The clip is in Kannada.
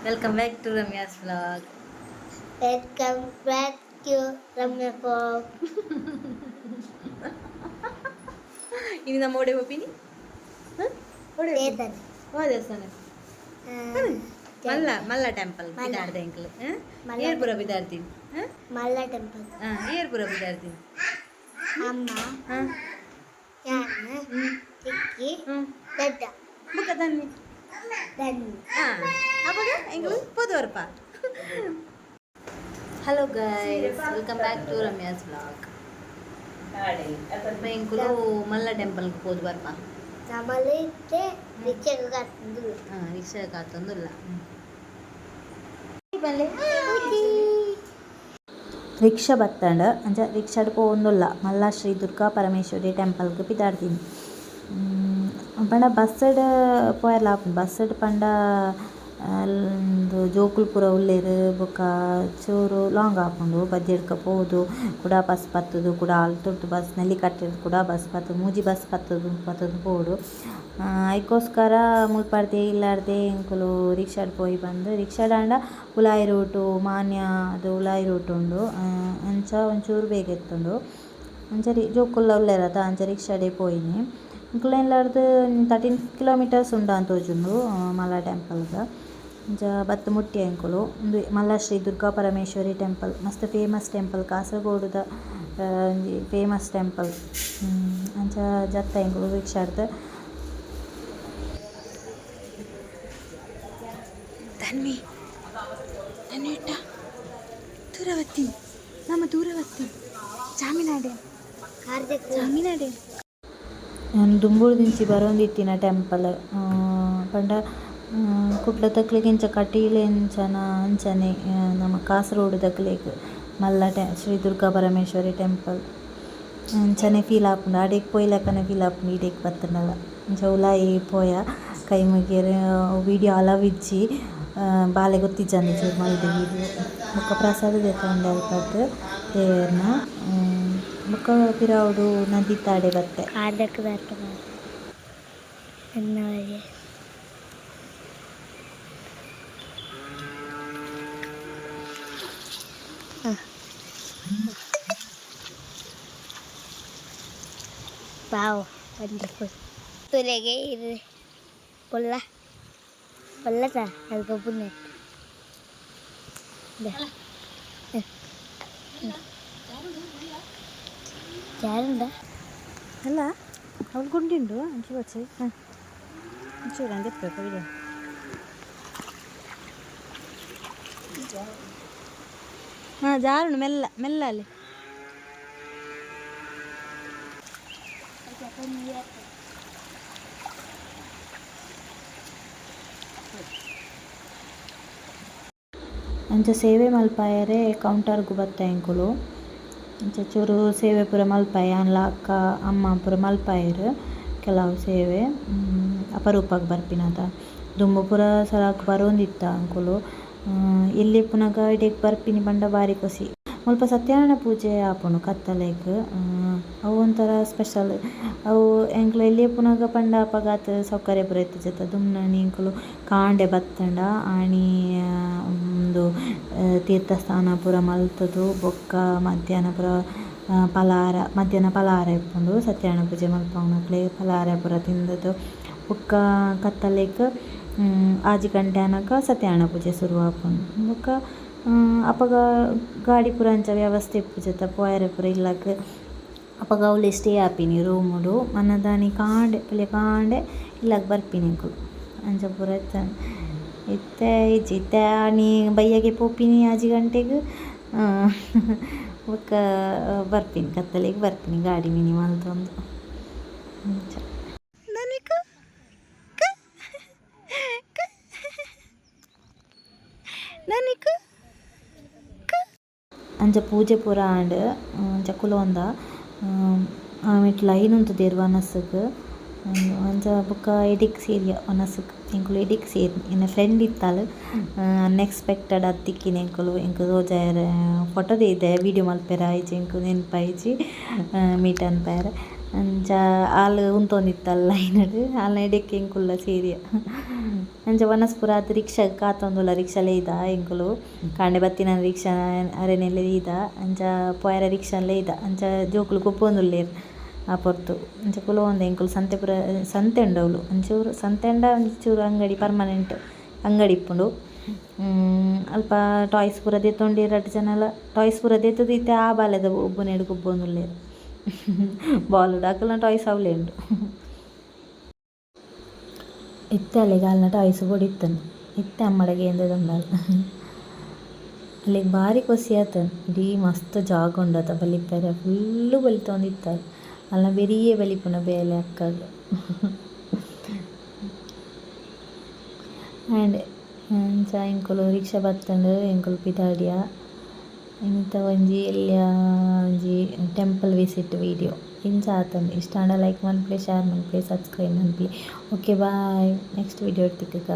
Welcome back to Ramya's vlog. Welcome back to Ramya Vlog. ini ನಮ್ಮ ಓಡೆ ಹೋಗ್ತೀನಿ ವೇದನೆ. ದೇವಸ್ಥಾನ ಮಲ್ಲ ಟೆಂಪಲ್ ಬಿದಾಡ್ದೆ ಅಂಕಲ್ ಏರ್ಪುರ ಬಿದಾಡ್ತೀನಿ ಮಲ್ಲ ಟೆಂಪಲ್. ಏರ್ಪುರ ಬಿದಾಡ್ತೀನಿ ಅಮ್ಮ ಯಾನ ಚಿಕ್ಕಿ ದಡ್ಡ ಬುಕ್ಕ ತನ್ನಿ ದನ್ನಿ. ಅವಾಗ ಎಂಗ್ಳು ಪೋದವರ್ಪ hello guys welcome back to Ramya's vlog ಎಂಕುಲು ಮಲ್ಲ ಟೆಂಪಲ್ಗೆ ಹೋದ್ ಬರ್ಪ ನಮ್ಮಲ್ಲಿದ್ದೆ ರಿಕ್ಷೆಗೆ ಕತ್ತಂದು ರಿಕ್ಷಾ ಕಾತೊಂದಿಲ್ಲ ರಿಕ್ಷಾ ಬತ್ತಂಡ ಅಂಚ ರಿಕ್ಷಾಡ್ ಪೋವೊಂದುಲ್ಲ ಮಲ್ಲ ಶ್ರೀ ದುರ್ಗಾ ಪರಮೇಶ್ವರಿ ಟೆಂಪಲ್ಗೆ ಪಿದಾಡ್ತೀನಿ ಪಂಡ ಬಸ್ಸಡ್ ಪೋಯರ್ಲ ಆಪುಂಡು ಬಸ್ಸಡ್ ಪಂಡ ಜೋಕುಲು ಪೂರ ಉಲ್ಲೇರ್ ಬೊಕ ಚೂರು ಲಾಂಗ್ ಆಪುಂಡು ಬದಿಯಡ್ಕ ಪೋದು ಕುಡ ಬಸ್ ಪತ್ತುದು ಕುಡ ಆಲ್ತೊಟ್ಟು ಬಸ್ ನೆಲ್ಲಿ ಕಟ್ಟೆಡ್ ಕುಡ ಬಸ್ ಪತ್ತುದು ಮೂಜಿ ಬಸ್ ಪತ್ತುದು ಪೋಡು ಐಕೋಸ್ಕರ ಮುಲ್ಪಾಡ್ದೆ ಇಲ್ಲಾಡ್ದೆ ಎಂಕುಲು ರಿಕ್ಷಾಡ್ ಪೋಯಿ ಬಂದು ರಿಕ್ಷಾಡಾಂಡ ಉಲಾಯಿ ರೂಟು ಮಾನ್ಯ ಅದು ಉಲಾಯಿ ರೂಟ್ ಉಂಡು ಅಂಚ ಒಂಚೂರು ಬೇಗ ಎತ್ತುಂಡು ಅಂಚ ಜೋಕುಲ್ಲ ಉಲ್ಲೇರತ ಅಂಚ ರಿಕ್ಷಾಡೆ ಪೋಯಿನಿ ಇಂಕ್ಲೆನ್ಲಾರ್ದು 13 ಕಿಲೋಮೀಟರ್ಸ್ ಉಂಡು ಅಂತ ತೋಜುಂಡು ಮಲ್ಲ ಟೆಂಪಲ್ಗೆ ಅಂಚ ಬತ್ತು ಮುಟ್ಟಿ ಎಂಕುಲು ಒಂದು ಮಲ್ಲ ಶ್ರೀ ದುರ್ಗಾ ಪರಮೇಶ್ವರಿ ಟೆಂಪಲ್ ಮಸ್ತ್ ಫೇಮಸ್ ಟೆಂಪಲ್ ಕಾಸರಗೋಡುದ ಫೇಮಸ್ ಟೆಂಪಲ್ ಅಂಚ ಜತ್ತ ಎಂಕುಲು ರಿಕ್ಷಾಡ್ದು ತನ್ವಿ ಇಟ್ಟ ದೂರವತ್ತಿ ನಮ್ಮ ದೂರವತ್ತಿ ಜಾಮಿನಾಡೆ ನಾನು ದುಂಬುಳು ದಿಂಚಿ ಬರೋಂದಿತ್ತಿನ ಟೆಂಪಲ್ ಪಂಡ ಕುಡ್ಲ ತಕ್ಲೆಗ್ ಇಂಚ ಕಟೀಲ್ ಇಂಚನ ಅಂಚನೆ ನಮ್ಮ ಕಾಸರಗೋಡು ತಕ್ಲೆಗ್ ಮಲ್ಲ ಶ್ರೀ ದುರ್ಗಾ ಪರಮೇಶ್ವರಿ ಟೆಂಪಲ್ ಅಂಚನೆ ಫೀಲ್ ಆಪುಂಡು ಆಡೆಗ್ ಪೋಯ್ಲಕ್ಕನೆ ಫೀಲ್ ಆಪುಂಡು ಈಡೆಗ್ ಬತ್ತನಲ್ಲ ಅಂಚ ಉಲಾಯಿ ಪೋಯ ಕೈ ಮುಗಿಯರೆ ವೀಡಿಯೋ ಅಲವಿಜ್ಜಿ ಬಾಲೆ ಗೊತ್ತಿಜ್ಜಂದು ಚೂರು ಮಲ್ದೆ ವೀಡಿಯೋ ಬೊಕ್ಕ ಪ್ರಸಾದ ದೆತೊಂಡೆ ಅಲ್ಪಟ್ಟು ದೇವರ್ನ ಬೊಕ್ಕ ಪಿರಾವುಡು ನದಿ ತಾಡೆ ಬತ್ತೆ ಆಡಕ್ಕೆ ಬರ್ತದೆ ಅನ್ನೋರಿಗೆ ವಾವ್ ವಂಡರ್ಫುಲ್ ತುಲೆಗೆ ಇದು പൊള്ളത്ത അൽക്കൊപ്പുന്നെ ചാരുണ്ട ಅಲ್ಲ ಅವಳು ಗುಂಡಿಂಡು ಅಂಚು ಬಚ್ಚಿ ಒಂಚೂರು ಅಂದೆ ಬೇಕು ಜಾರುಂಡು ಮೆಲ್ಲ ಮೆಲ್ಲ ಅಲ್ಲಿ ಅಂಚ ಸೇವೆ ಮಲ್ಪಾಯರೆ ಕೌಂಟರ್ಗು ಬತ್ತ ಎಂಕುಲು ಅಂಚ ಚೂರು ಸೇವೆ ಪೂರ ಮಲ್ಪಾಯ ಅನ್ಲ ಅಕ್ಕ ಅಮ್ಮ ಪೂರ ಮಲ್ಪಾಯರು ಕೆಲವು ಸೇವೆ ಅಪರೂಪಕ್ಕೆ ಬರ್ಪಿನದ ದುಂಬು ಪೂರ ಸಲಾಕ್ ಬರೋಂದಿತ್ತ ಅಂಕುಲು ಎಲ್ಲಿ ಪುನಗ ಇಡೆಗ್ ಬರ್ಪಿನಿ ಬಂಡ ಬಾರಿ ಖುಷಿ ಮುಲ್ಪ ಸತ್ಯನಾರಾಯಣ ಪೂಜೆ ಆಪುಂಡು ಕತ್ತಲೆಗ್ ಅವು ಒಂಥರ ಸ್ಪೆಷಲ್ ಅವು ಎಂಕ್ಲು ಎಲ್ಲಿ ಪುನಗ ಪಂಡ ಅಪಗಾತ್ ಸೌಕರ್ಯ ಪೂರ ಇತ್ತಿಜತ್ತ ದುಮ್ನನಿ ಎಂಕುಲು ಕಾಂಡೆ ಬತ್ತಂಡ ಆಣಿ ಒಂದು ತೀರ್ಥಸ್ಥಾನ ಪೂರ ಮಲ್ತುದು ಬೊಕ್ಕ ಮಧ್ಯಾಹ್ನ ಪೂರ ಮಧ್ಯಾಹ್ನ ಫಲಾಹಾರ ಇಪ್ಪುಂಡು ಸತ್ಯನಾರಾಯಣ ಪೂಜೆ ಮಲ್ಪವನಕ್ಲೆ ಫಲಾಹಾರ ಪೂರ ತಿಂದದ್ದು ಬೊಕ್ಕ ಕತ್ತಲೆಗ್ ಆಜಿ ಗಂಟೆ ಅನಕ ಸತ್ಯನಾರಾಯಣ ಪೂಜೆ ಶುರು ಆಪುಂಡು ಬೊಕ್ಕ ಅಪಗ ಗಾಡಿ ಪೂರ ಅಂಚ ವ್ಯವಸ್ಥೆ ಇಪ್ಪುಜತ ಪೋಯರೆ ಪೂರ ಇಲ್ಲಗ್ ಅಪಗ ಅವಳೆ ಸ್ಟೇ ಆಪಿನಿ ರೂಮುಡು ಮನ್ನದಾನಿ ಕಾಂಡೆ ಇಲ್ಲಗ್ ಬರ್ಪಿನಿ ಎಂಕುಲು ಅಂಚ ಪೂರ ಇತ್ತೆ ಇತ್ತೆ ಆನಿ ಬಯ್ಯಗೆ ಪೋಪಿನಿ ಆಜಿ ಗಂಟೆಗ್ ಬೊಕ್ಕ ಬರ್ಪಿನಿ ಕತ್ತಲೆಗ್ ಬರ್ಪಿನಿ ಗಾಡಿ ಮಿನಿ ಮಲ್ತೊಂದು ಅಂಚ ಅಂಚ ಪೂಜೆ ಪೂರ ಆಂಡ್ ಅಂಚ ಕುಲೋಂದ ಆಮೆಟ್ ಲೈನ್ ಉಂತುದೆರ್ ವನಸ್ಗ್ ಅಂಚ ಬೊಕ್ಕ ಎಡಿಕ್ ಸೇರಿಯ ವನಸ್ಗ್ ಎಂಕುಲು ಎಡಿಕ್ ಸೇರಿ ಎನ್ನ ಫ್ರೆಂಡ್ ಇತ್ತಾಲ್ ಅನ್ಎಕ್ಸ್ಪೆಕ್ಟೆಡ್ ಅತ್ತಿಕ್ಕಿನ ಎಂಕುಲು ಎಂಕ್ ತೋಜಾಯರ್ ಫೋಟೊ ದೈದೆ ವೀಡಿಯೋ ಮಲ್ಪೆರ ಆಯ್ತು ಎಂಕ್ ನೆನ್ಪಾಯ್ಚಿ ಮೀಟ್ ಅನ್ಪಾಯರ್ ಅಂಚ ಆಲ್ ಉಂತೊಂದಿತ್ತಲ್ಲ ಲೈನಡ್ ಆಲ್ನ ಎಡೆಕ್ ಎಂಕುಲ್ಲ ಸೇರಿಯ ಅಂಚ ವನಸ್ಪುರ ಆದ್ ರಿಕ್ಷಾ ಕಾತೊಂದುಲ್ಲ ರಿಕ್ಷಾಲೆ ಇದ ಎಂಕುಲು ಕಾಂಡೆ ಬತ್ತಿನ ರಿಕ್ಷಾ ಅರೆನೆಲೆ ಇದ ಅಂಚ ಪೋಯರ ರಿಕ್ಷಾಲೆ ಇದ ಅಂಚ ಜೋಕುಲು ಗೊಬ್ಬೊಂದುಲ್ಲೆರ್ ಆ ಪೊರ್ತು ಅಂಚ ಕುಲೋಂದೆ ಎಂಕುಲು ಸಂತೆ ಪೂರ ಸಂತೆ ಉಂಡವುಲು ಒಂಚೂರು ಸಂತೆ ಉಂಡ ಒಂಚೂರು ಅಂಗಡಿ ಪರ್ಮನೆಂಟ್ ಅಂಗಡಿ ಇಪ್ಪುಂಡು. ಅಲ್ಪ ಟಾಯ್ಸ್ ಪೂರ ದೆತ್ತೊಂಡಿ ರಡ್ಡ್ ಜನಲ ಟಾಯ್ಸ್ ಪೂರ ದೆತ್ತುದು ಇತ್ತೆ ಆ ಬಾಲೆದ ಒಬ್ಬುನೆಡು ಗೊಬ್ಬೊಂದುಲ್ಲೆರ್ ಬಾಲುಡು ಅಕಲ್ನ ಟಾಯ್ಸ್ ಅವಲೇ ಉಂಡು. ಇತ್ತೆ ಅಲ್ಲಿಗೆ ಅಲ್ನ ಟಾಯ್ಸ್ ಬೊಡಿತ್ತನು ಇತ್ತೆ ಅಮ್ಮಡಗೆ ಎಂದದೊಂಡಾಲ ಅಲ್ಲಿಗೆ ಭಾರಿ ಖುಷಿ ಆತನು. ಇಡೀ ಮಸ್ತ್ ಜಾಗ ಉಂಡತ ಬಲಿಪ್ಪೆರೆ ಫುಲ್ಲು ಬಲಿತೊಂದಿತ್ತಾರ ಅಲ್ಲ ಬೆರಿಯೇ ಬಲಿಪುನ ಬೇಲೆ ಅಕ್ಕಗ ಆ್ಯಂಡ್ ಅಂಚ ಎಂಕುಲು ರಿಕ್ಷಾ ಬತ್ತಂಡು ಎಂಕುಲು ಪಿದಾಡಿಯ ಇಂಥ ಒಂಜಿ ಎಲ್ಲಿಯ ಒಂಜಿ ಟೆಂಪಲ್ ವಿಸಿಟ್ ವೀಡಿಯೋ ಇಂಚ ಆತಂಡು. ಇಷ್ಟ ಆಂಡ ಲೈಕ್ ಮನ್ಪ್ಲೆ ಶೇರ್ ಮನ್ಪ್ಲೆ ಸಬ್ಸ್ಕ್ರೈಬ್ ಮನ್ಪ್ಲೆ. Okay bye, next video ಇಡ್ತಿಕ್ಕ.